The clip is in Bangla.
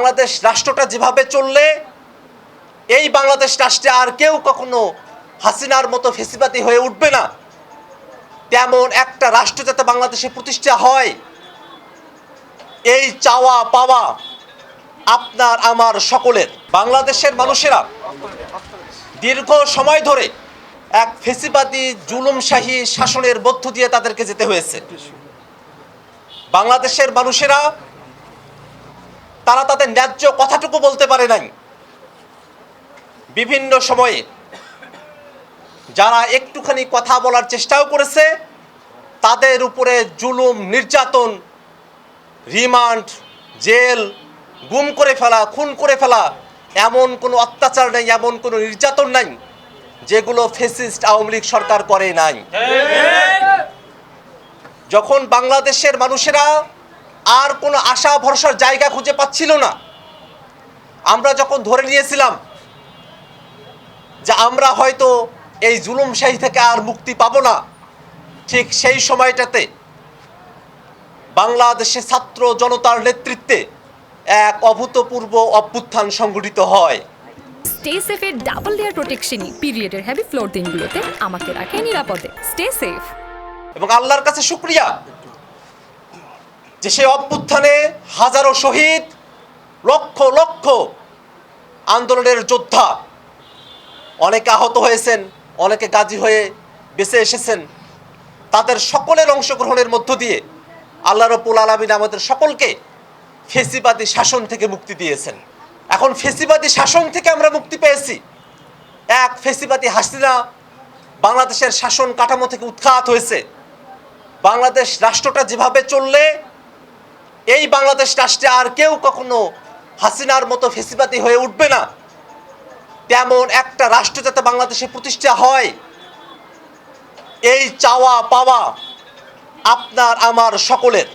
বাংলাদেশ রাষ্ট্রটা যেভাবে চললে এই বাংলাদেশ রাষ্ট্রে আর কেউ কখনো হাসিনার মতো ফেসিবাদী হয়ে উঠবে না, তেমন একটা রাষ্ট্র যাতে বাংলাদেশে প্রতিষ্ঠা হয়, এই চাওয়া পাওয়া আপনার আমার সকলের। বাংলাদেশের মানুষেরা দীর্ঘ সময় ধরে এক ফেসিবাদী জুলুমশাহী শাসনের মধ্য দিয়ে তাদেরকে যেতে হয়েছে। বাংলাদেশের মানুষেরা তারা তাদের ন্যায্য কথাটুকু বলতে পারে নাই। বিভিন্ন সময়ে যারা একটুখানি কথা বলার চেষ্টাও করেছে তাদের উপরে জুলুম, নির্যাতন, রিমান্ড, জেল, গুম করে ফেলা, খুন করে ফেলা, এমন কোনো অত্যাচার নেই, এমন কোনো নির্যাতন নাই যেগুলো ফ্যাসিস্ট আওয়ামী লীগ সরকার করে নাই। যখন বাংলাদেশের মানুষেরা আর কোনো আশা ভরসার জায়গা খুঁজে পাচ্ছিল না, আমরা যখন ধরে নিয়েছিলাম যে আমরা হয়তো এই জুলুমশাহী থেকে আর মুক্তি পাবো না, ঠিক সেই সময়টাতে বাংলাদেশে ছাত্র জনতার নেতৃত্বে এক অভূতপূর্ব অভ্যুত্থান সংঘটিত হয়। স্টে সেফের ডাবল লেয়ার প্রোটেকশনই পিরিয়ডের হেভি ফ্লোর দিনগুলোতে আমাকে রাখে নিরাপদে। Stay safe. এবং আল্লাহর কাছে শুকরিয়া যে সেই অভ্যুত্থানে হাজারো শহীদ, লক্ষ লক্ষ আন্দোলনের যোদ্ধা, অনেকে আহত হয়েছেন, অনেকে গাজী হয়ে বেঁচে এসেছেন, তাদের সকলের অংশগ্রহণের মধ্য দিয়ে আল্লাহ রাব্বুল আলামিন আমাদের সকলকে ফেসিবাদী শাসন থেকে মুক্তি দিয়েছেন। এখন ফেসিবাদী শাসন থেকে আমরা মুক্তি পেয়েছি। এক ফেসিবাদী হাসিনা বাংলাদেশের শাসন কাঠামো থেকে উৎখাত হয়েছে। বাংলাদেশ রাষ্ট্রটা যেভাবে চললে এই বাংলাদেশ রাষ্ট্রে আর কেউ কখনো হাসিনার মতো ফেসিবাদী হয়ে উঠবে না, তেমন একটা রাষ্ট্র যাতে বাংলাদেশে প্রতিষ্ঠা হয়, এই চাওয়া পাওয়া আপনার আমার সকলের।